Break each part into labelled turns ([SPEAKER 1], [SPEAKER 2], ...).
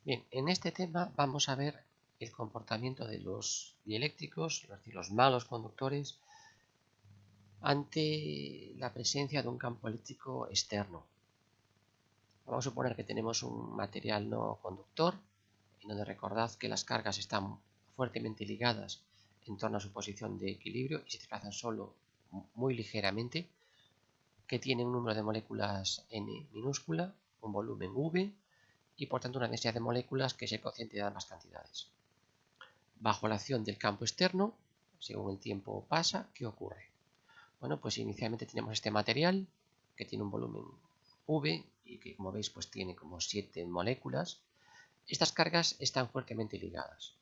[SPEAKER 1] Bien, en este tema vamos a ver el comportamiento de los dieléctricos, es decir, los malos conductores, ante la presencia de un campo eléctrico externo. Vamos a suponer que tenemos un material no conductor, en donde recordad que las cargas están fuertemente ligadas en torno a su posición de equilibrio y se desplazan solo muy ligeramente, que tiene un número de moléculas n minúscula, un volumen V y por tanto una densidad de moléculas que es el cociente de ambas cantidades. Bajo la acción del campo externo, según el tiempo pasa, ¿qué ocurre? Bueno, pues inicialmente tenemos este material que tiene un volumen V y que, como veis, pues tiene como 7 moléculas. Estas cargas están fuertemente ligadas.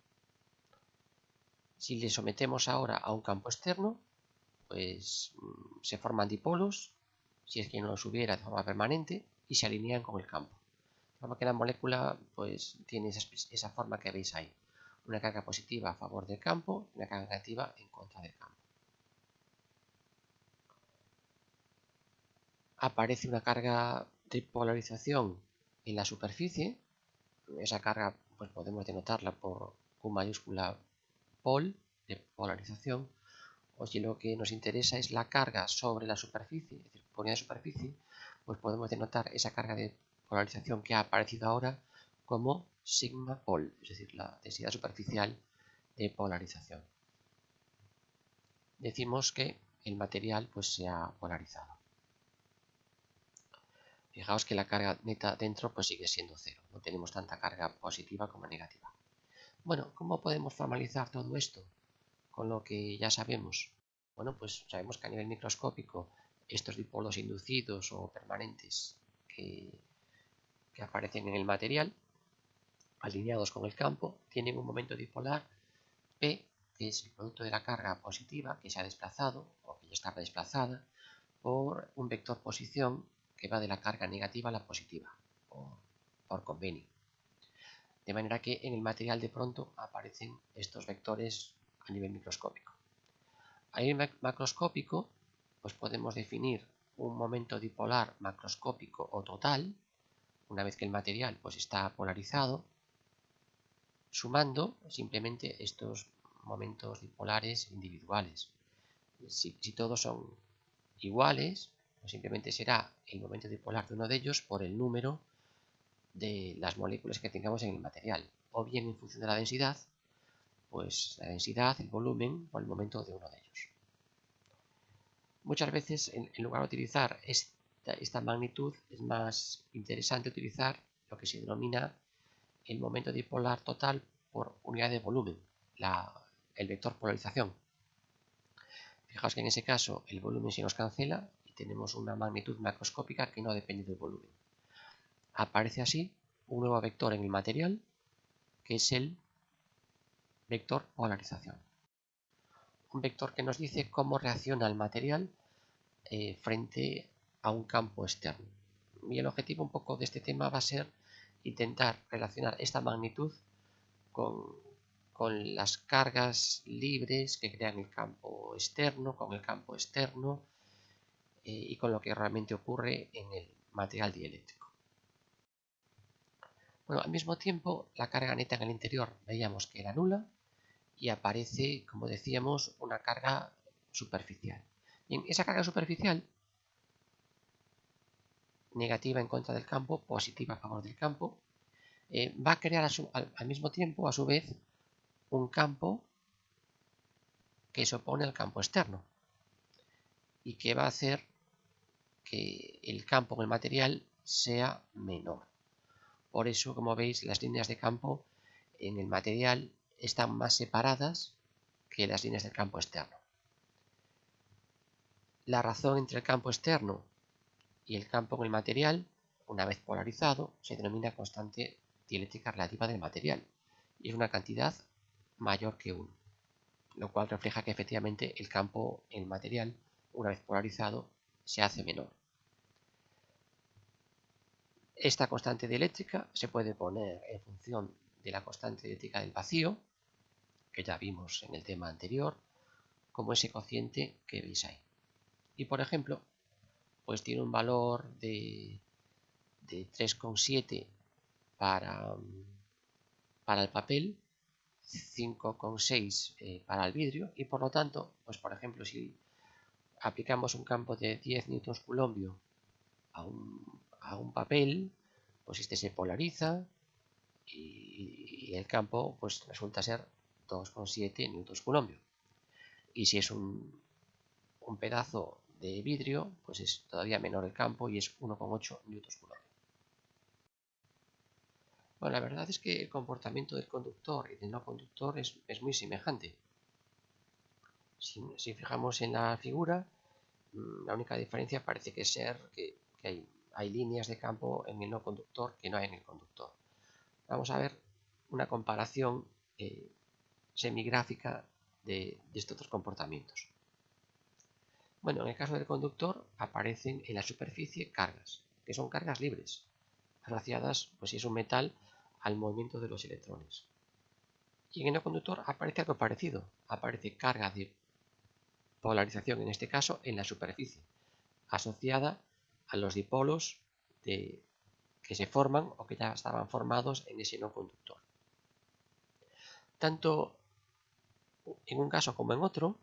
[SPEAKER 1] Si le sometemos ahora a un campo externo, pues se forman dipolos, si es que no los hubiera de forma permanente, y se alinean con el campo. De forma que la molécula pues tiene esa forma que veis ahí. Una carga positiva a favor del campo y una carga negativa en contra del campo. Aparece una carga de polarización en la superficie. Esa carga pues podemos denotarla por Q mayúscula pol, de polarización, o si lo que nos interesa es la carga sobre la superficie, es decir, por unidad de superficie, pues podemos denotar esa carga de polarización que ha aparecido ahora como sigma pol, es decir, la densidad superficial de polarización. Decimos que el material pues se ha polarizado. Fijaos que la carga neta dentro pues sigue siendo cero, no tenemos tanta carga positiva como negativa. Bueno, ¿cómo podemos formalizar todo esto con lo que ya sabemos? Bueno, pues sabemos que a nivel microscópico estos dipolos inducidos o permanentes que aparecen en el material, alineados con el campo, tienen un momento dipolar P, que es el producto de la carga positiva que se ha desplazado o que ya está desplazada por un vector posición que va de la carga negativa a la positiva, por convenio. De manera que en el material de pronto aparecen estos vectores a nivel microscópico. A nivel macroscópico, pues podemos definir un momento dipolar macroscópico o total, una vez que el material pues está polarizado, sumando simplemente estos momentos dipolares individuales. Si todos son iguales, pues simplemente será el momento dipolar de uno de ellos por el número de las moléculas que tengamos en el material, o bien en función de la densidad, pues la densidad, el volumen o el momento de uno de ellos. Muchas veces, en lugar de utilizar esta magnitud, es más interesante utilizar lo que se denomina el momento dipolar total por unidad de volumen, el vector polarización. Fijaos que en ese caso el volumen se nos cancela y tenemos una magnitud macroscópica que no depende del volumen. Aparece así un nuevo vector en el material, que es el vector polarización. Un vector que nos dice cómo reacciona el material frente a un campo externo. Y el objetivo un poco de este tema va a ser intentar relacionar esta magnitud con las cargas libres que crean el campo externo, con el campo externo y con lo que realmente ocurre en el material dieléctrico. Bueno, al mismo tiempo, la carga neta en el interior veíamos que era nula y aparece, como decíamos, una carga superficial. Bien, esa carga superficial, negativa en contra del campo, positiva a favor del campo, va a crear al mismo tiempo, a su vez, un campo que se opone al campo externo y que va a hacer que el campo en el material sea menor. Por eso, como veis, las líneas de campo en el material están más separadas que las líneas del campo externo. La razón entre el campo externo y el campo en el material, una vez polarizado, se denomina constante dieléctrica relativa del material y es una cantidad mayor que 1, lo cual refleja que efectivamente el campo en el material, una vez polarizado, se hace menor. Esta constante dieléctrica se puede poner en función de la constante dieléctrica del vacío, que ya vimos en el tema anterior, como ese cociente que veis ahí. Y por ejemplo, pues tiene un valor de 3,7 para para el papel, 5,6 para el vidrio, y por lo tanto, pues por ejemplo, si aplicamos un campo de 10 newtons coulombio a un papel, pues este se polariza y el campo pues resulta ser 2,7 newtons coulombio. Y si es un pedazo de vidrio, pues es todavía menor el campo y es 1,8 newtons coulombio. Bueno, la verdad es que el comportamiento del conductor y del no conductor es muy semejante. Si fijamos en la figura, la única diferencia parece que ser que hay líneas de campo en el no conductor que no hay en el conductor. Vamos a ver una comparación semigráfica de estos dos comportamientos. Bueno, en el caso del conductor aparecen en la superficie cargas, que son cargas libres, asociadas, pues si es un metal, al movimiento de los electrones. Y en el no conductor aparece algo parecido, aparece carga de polarización, en este caso en la superficie, asociada a los dipolos que se forman o que ya estaban formados en ese no conductor. Tanto en un caso como en otro,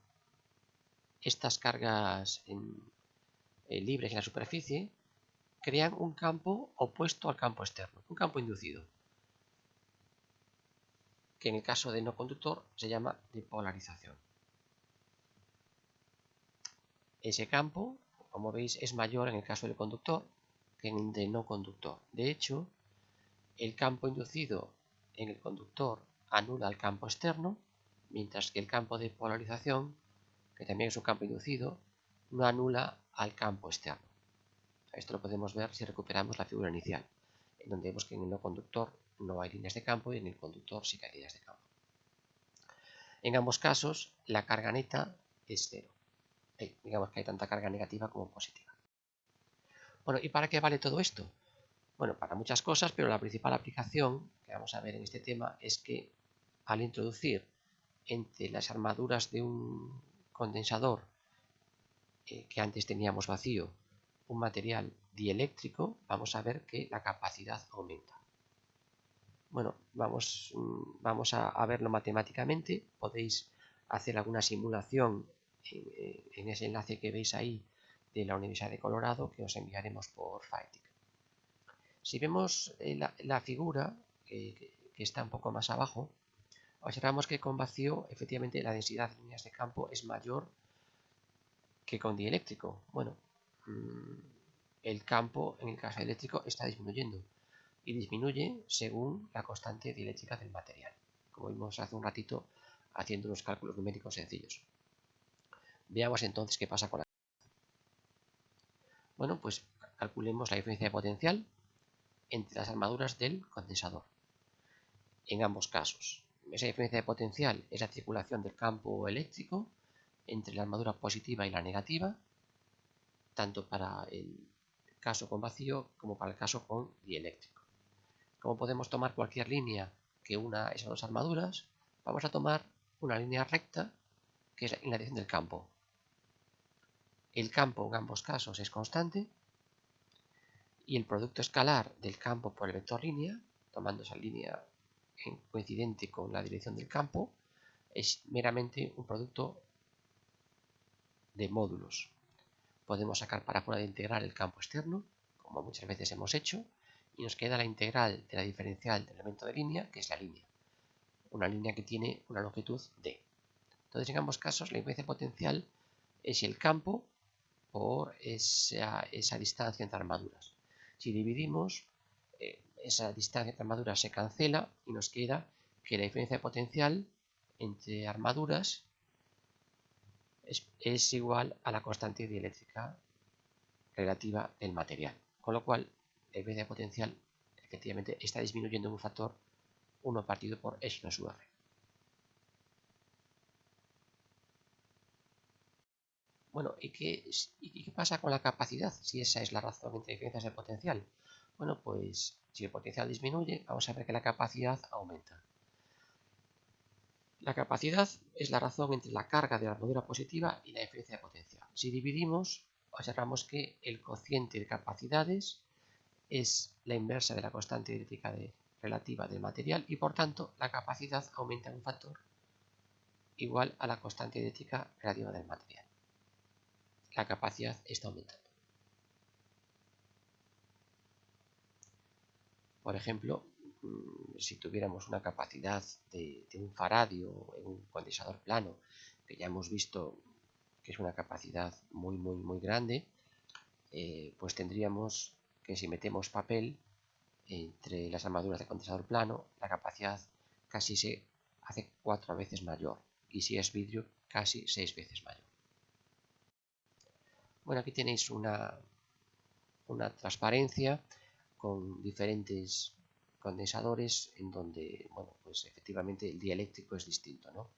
[SPEAKER 1] estas cargas libres en la superficie crean un campo opuesto al campo externo, un campo inducido, que en el caso del no conductor se llama depolarización. Ese campo, como veis, es mayor en el caso del conductor que en el del no conductor. De hecho, el campo inducido en el conductor anula el campo externo, mientras que el campo de polarización, que también es un campo inducido, no anula al campo externo. Esto lo podemos ver si recuperamos la figura inicial, en donde vemos que en el no conductor no hay líneas de campo y en el conductor sí que hay líneas de campo. En ambos casos, la carga neta es cero. Digamos que hay tanta carga negativa como positiva. Bueno, ¿y para qué vale todo esto? Bueno, para muchas cosas, pero la principal aplicación que vamos a ver en este tema es que al introducir entre las armaduras de un condensador que antes teníamos vacío un material dieléctrico, vamos a ver que la capacidad aumenta. Bueno, vamos a verlo matemáticamente. Podéis hacer alguna simulación en ese enlace que veis ahí de la Universidad de Colorado, que os enviaremos por Fytec. Si vemos la figura que está un poco más abajo, observamos que con vacío efectivamente la densidad de líneas de campo es mayor que con dieléctrico. Bueno, el campo en el caso eléctrico está disminuyendo y disminuye según la constante dieléctrica del material, como vimos hace un ratito haciendo unos cálculos numéricos sencillos. Veamos entonces qué pasa con la... Bueno, pues calculemos la diferencia de potencial entre las armaduras del condensador. En ambos casos, esa diferencia de potencial es la circulación del campo eléctrico entre la armadura positiva y la negativa, tanto para el caso con vacío como para el caso con dieléctrico. Como podemos tomar cualquier línea que una esas dos armaduras, vamos a tomar una línea recta que es la dirección del campo. El campo en ambos casos es constante y el producto escalar del campo por el vector línea, tomando esa línea coincidente con la dirección del campo, es meramente un producto de módulos. Podemos sacar para fuera de integral el campo externo, como muchas veces hemos hecho, y nos queda la integral de la diferencial del elemento de línea, que es la línea. Una línea que tiene una longitud d. Entonces, en ambos casos, la diferencia potencial es el campo por esa distancia entre armaduras. Si dividimos, esa distancia entre armaduras se cancela y nos queda que la diferencia potencial entre armaduras es igual a la constante dieléctrica relativa del material. Con lo cual, la diferencia potencial efectivamente está disminuyendo en un factor 1 partido por epsilon sub r. Bueno, ¿y qué pasa con la capacidad? Si esa es la razón entre diferencias de potencial. Bueno, pues si el potencial disminuye, vamos a ver que la capacidad aumenta. La capacidad es la razón entre la carga de la armadura positiva y la diferencia de potencial. Si dividimos, observamos que el cociente de capacidades es la inversa de la constante dieléctrica de relativa del material y por tanto la capacidad aumenta en un factor igual a la constante idéntica relativa del material. La capacidad está aumentando. Por ejemplo, si tuviéramos una capacidad de 1 faradio en un condensador plano, que ya hemos visto que es una capacidad muy grande, pues tendríamos que si metemos papel entre las armaduras de condensador plano, la capacidad casi se hace 4 veces mayor, y si es vidrio, casi 6 veces mayor. Bueno, aquí tenéis una transparencia con diferentes condensadores en donde, bueno, pues efectivamente el dieléctrico es distinto, ¿no?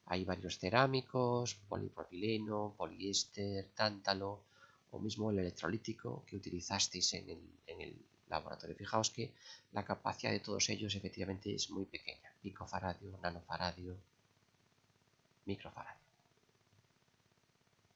[SPEAKER 1] Hay varios cerámicos, polipropileno, poliéster, tántalo, o mismo el electrolítico que utilizasteis en el laboratorio. Fijaos que la capacidad de todos ellos efectivamente es muy pequeña, picofaradio, nanofaradio, microfaradio.